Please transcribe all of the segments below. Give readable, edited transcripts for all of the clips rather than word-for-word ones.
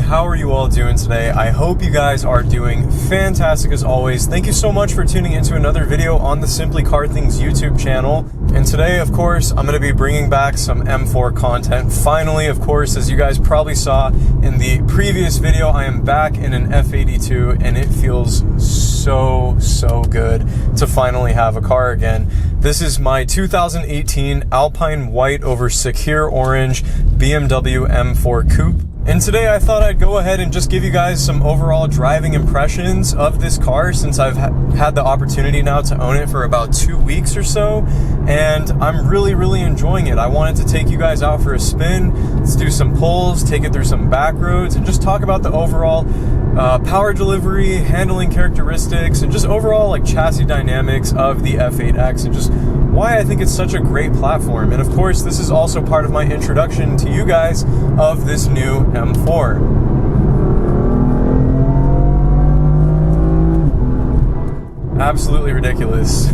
how are you all doing today? I hope you guys are doing fantastic as always. Thank you so much for tuning into another video on the Simply Car Things YouTube channel. And today, of course, I'm going to be bringing back some M4 content. Finally, of course, as you guys probably saw in the previous video, I am back in an F82 and it feels so good to finally have a car again. This is my 2018 Alpine White over Secure Orange BMW M4 Coupe. And today I thought I'd go ahead and just give you guys some overall driving impressions of this car since I've had the opportunity now to own it for about 2 weeks or so. And I'm really enjoying it. I wanted to take you guys out for a spin. Let's do some pulls, take it through some back roads, and just talk about the overall power delivery, handling characteristics, and just overall like chassis dynamics of the F8X, and just why I think it's such a great platform. And of course, this is also part of my introduction to you guys of this new M4. Absolutely ridiculous.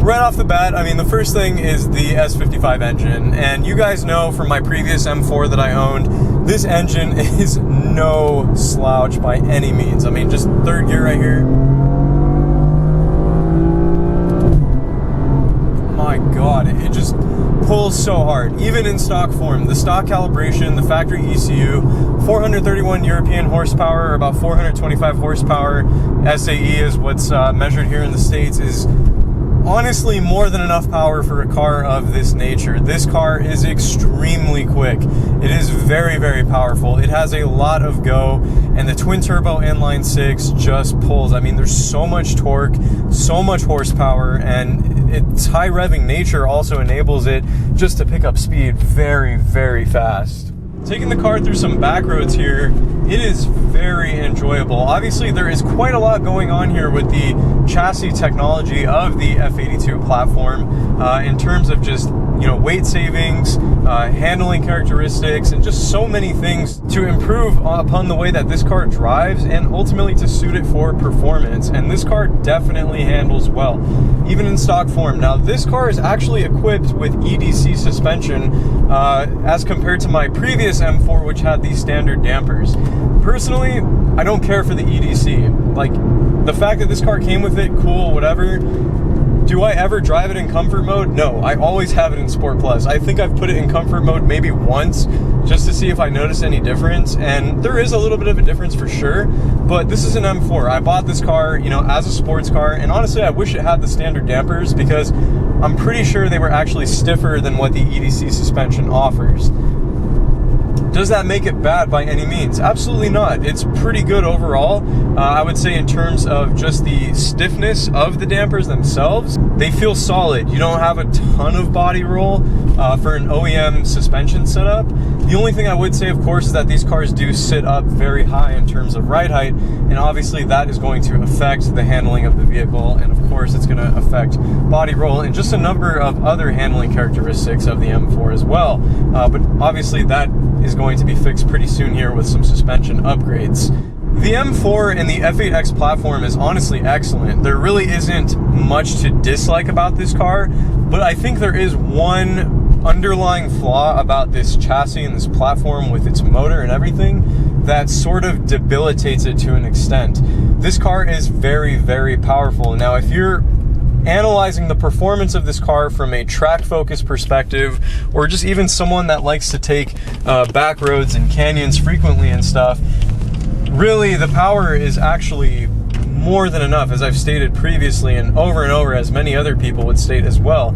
Right off the bat, I mean, the first thing is the S55 engine, and you guys know from my previous M4 that I owned, this engine is no slouch by any means. I mean, just third gear right here. My God, it just pulls so hard, even in stock form. The stock calibration, the factory ECU, 431 European horsepower, or about 425 horsepower. SAE is what's measured here in the States, is honestly more than enough power for a car of this nature. This car is extremely quick. It is very powerful. It has a lot of go, and the twin turbo inline six just pulls. I mean, there's so much torque, so much horsepower, and its high revving nature also enables it just to pick up speed very fast. Taking the car through some back roads here, it is very enjoyable. Obviously, there is quite a lot going on here with the chassis technology of the F82 platform in terms of just, you know, weight savings, handling characteristics, and just so many things to improve upon the way that this car drives and ultimately to suit it for performance. And this car definitely handles well, even in stock form. Now, this car is actually equipped with EDC suspension as compared to my previous M4, which had these standard dampers. Personally, I don't care for the EDC. Like, the fact that this car came with it, cool, whatever. Do I ever drive it in comfort mode? No, I always have it in Sport Plus. I think I've put it in comfort mode maybe once just to see if I notice any difference, and there is a little bit of a difference for sure, but this is an M4. I bought this car, you know, as a sports car, and honestly, I wish it had the standard dampers because I'm pretty sure they were actually stiffer than what the EDC suspension offers. Does that make it bad by any means? Absolutely not. It's pretty good overall. I would say in terms of just the stiffness of the dampers themselves, they feel solid. You don't have a ton of body roll for an OEM suspension setup. The only thing I would say, of course, is that these cars do sit up very high in terms of ride height, and obviously that is going to affect the handling of the vehicle, and of course it's going to affect body roll and just a number of other handling characteristics of the M4 as well. But obviously that is going to be fixed pretty soon here with some suspension upgrades. The M4 and the F8X platform is honestly excellent. There really isn't much to dislike about this car, but I think there is one underlying flaw about this chassis and this platform with its motor and everything that sort of debilitates it to an extent. This car is very powerful. Now, if you're analyzing the performance of this car from a track focus perspective, or just even someone that likes to take back roads and canyons frequently and stuff, really the power is actually more than enough, as I've stated previously and over as many other people would state as well.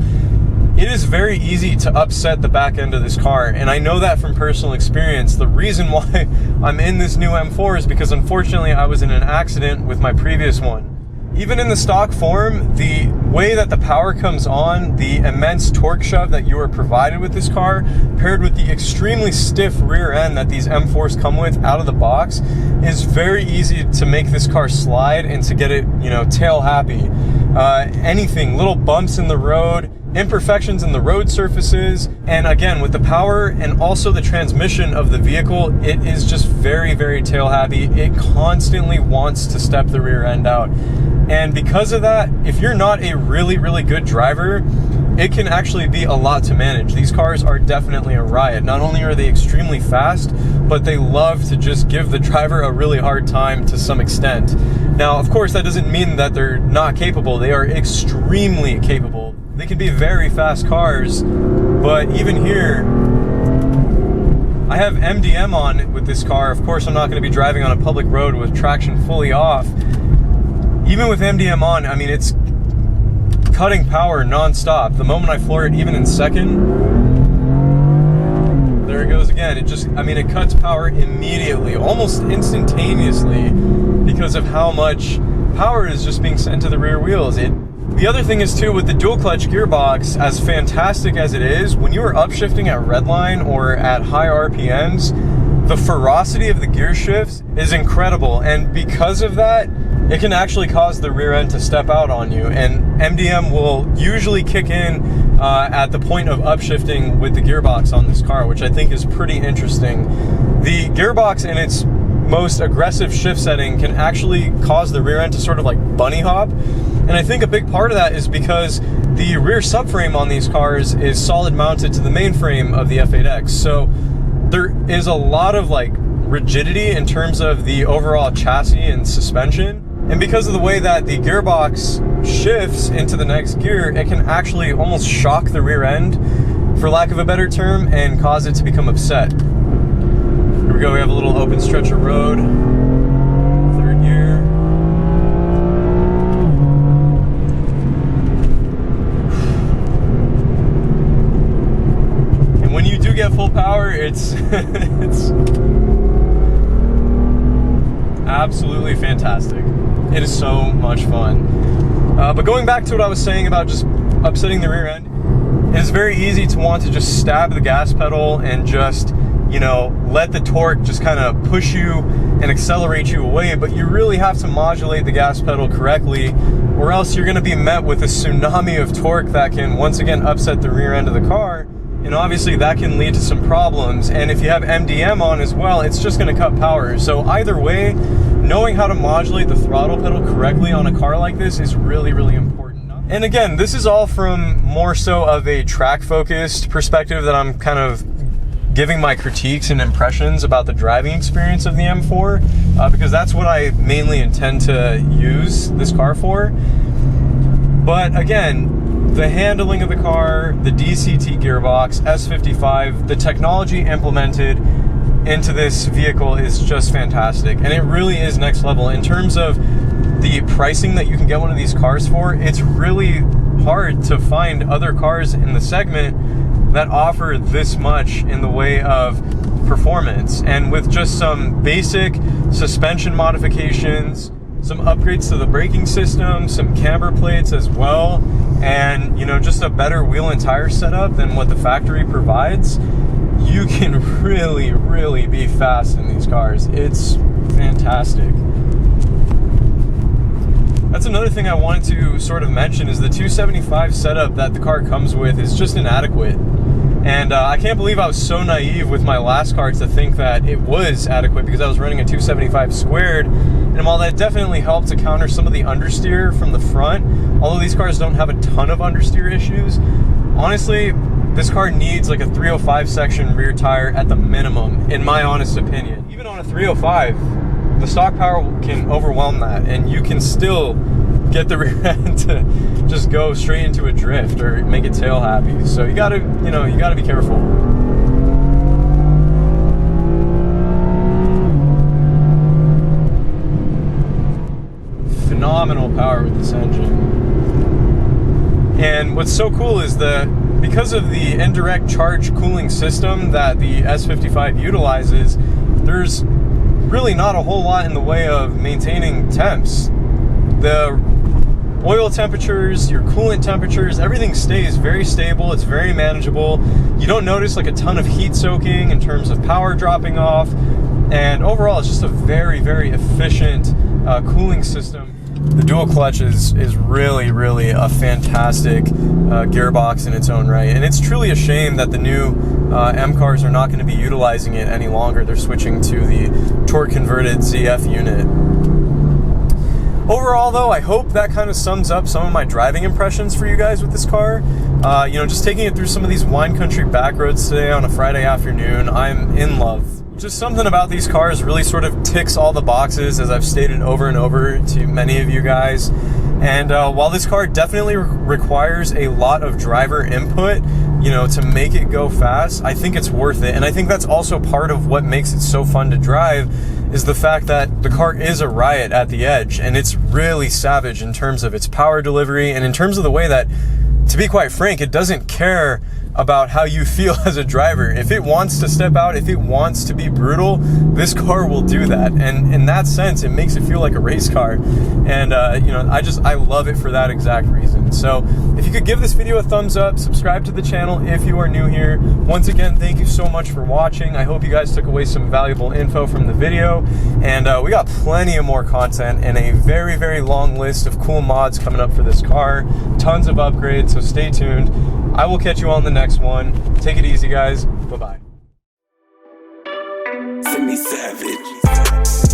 It is very easy to upset the back end of this car, and I know that from personal experience. The reason why I'm in this new M4 is because unfortunately I was in an accident with my previous one. Even in the stock form, the way that the power comes on, the immense torque shove that you are provided with this car, paired with the extremely stiff rear end that these M4s come with out of the box, is very easy to make this car slide and to get it, you know, tail happy. Anything, little bumps in the road, imperfections in the road surfaces, and again, with the power and also the transmission of the vehicle, it is just very tail happy. It constantly wants to step the rear end out. And because of that, if you're not a really good driver, it can actually be a lot to manage. These cars are definitely a riot. Not only are they extremely fast, but they love to just give the driver a really hard time to some extent. Now, of course, that doesn't mean that they're not capable. They are extremely capable. They can be very fast cars, but even here, I have MDM on with this car. Of course, I'm not going to be driving on a public road with traction fully off. Even with MDM on, I mean, it's cutting power non-stop. The moment I floor it, even in second, there it goes again. It just, I mean, it cuts power immediately, almost instantaneously, because of how much power is just being sent to the rear wheels. The other thing is too, with the dual clutch gearbox, as fantastic as it is, when you are upshifting at redline or at high RPMs, the ferocity of the gear shifts is incredible, and because of that, it can actually cause the rear end to step out on you, and MDM will usually kick in at the point of upshifting with the gearbox on this car, which I think is pretty interesting. The gearbox in its most aggressive shift setting can actually cause the rear end to sort of like bunny hop, and I think a big part of that is because the rear subframe on these cars is solid mounted to the mainframe of the F8X, so there is a lot of like rigidity in terms of the overall chassis and suspension. And because of the way that the gearbox shifts into the next gear, it can actually almost shock the rear end, for lack of a better term, and cause it to become upset. Here we go, we have a little open stretch of road. Third gear. And when you do get full power, it's it's absolutely fantastic. It is so much fun. But going back to what I was saying about just upsetting the rear end, it is very easy to want to just stab the gas pedal and just, you know, let the torque just kind of push you and accelerate you away, but you really have to modulate the gas pedal correctly, or else you're going to be met with a tsunami of torque that can once again upset the rear end of the car, and obviously that can lead to some problems. And if you have MDM on as well, it's just going to cut power. So either way, knowing how to modulate the throttle pedal correctly on a car like this is really, really important. And again, this is all from more so of a track-focused perspective that I'm kind of giving my critiques and impressions about the driving experience of the M4, because that's what I mainly intend to use this car for. But again, the handling of the car, the DCT gearbox, S55, the technology implemented into this vehicle is just fantastic, and it really is next level. In terms of the pricing that you can get one of these cars for, it's really hard to find other cars in the segment that offer this much in the way of performance, and with just some basic suspension modifications, some upgrades to the braking system, some camber plates as well, and you know, just a better wheel and tire setup than what the factory provides, you can really, really be fast in these cars. It's fantastic. That's another thing I wanted to sort of mention, is the 275 setup that the car comes with is just inadequate. And I can't believe I was so naive with my last car to think that it was adequate, because I was running a 275 squared, and while that definitely helped to counter some of the understeer from the front, although these cars don't have a ton of understeer issues, honestly, this car needs like a 305 section rear tire at the minimum, in my honest opinion. Even on a 305, the stock power can overwhelm that, and you can still get the rear end to just go straight into a drift or make it tail happy. So you gotta be careful. Phenomenal power with this engine. And what's so cool is because of the indirect charge cooling system that the S55 utilizes, there's really not a whole lot in the way of maintaining temps. The oil temperatures, your coolant temperatures, everything stays very stable. It's very manageable. You don't notice like a ton of heat soaking in terms of power dropping off, and overall it's just a very, very efficient cooling system. The dual clutch is really, really a fantastic gearbox in its own right, and it's truly a shame that the new M cars are not going to be utilizing it any longer. They're switching to the torque converted ZF unit. Overall though, I hope that kind of sums up some of my driving impressions for you guys with this car. You know, just taking it through some of these wine country back roads today on a Friday afternoon, I'm in love. Just something about these cars really sort of ticks all the boxes, as I've stated over and over to many of you guys. And while this car definitely requires a lot of driver input, you know, to make it go fast, I think it's worth it. And I think that's also part of what makes it so fun to drive, is the fact that the car is a riot at the edge, and it's really savage in terms of its power delivery and in terms of the way that, to be quite frank, it doesn't care about how you feel as a driver. If it wants to step out, if it wants to be brutal, this car will do that. And in that sense, it makes it feel like a race car. And you know, I love it for that exact reason. So if you could give this video a thumbs up, subscribe to the channel if you are new here. Once again, thank you so much for watching. I hope you guys took away some valuable info from the video. And we got plenty of more content and a very, very long list of cool mods coming up for this car. Tons of upgrades, so stay tuned. I will catch you on the next one. Take it easy, guys. Bye-bye. Send me savage.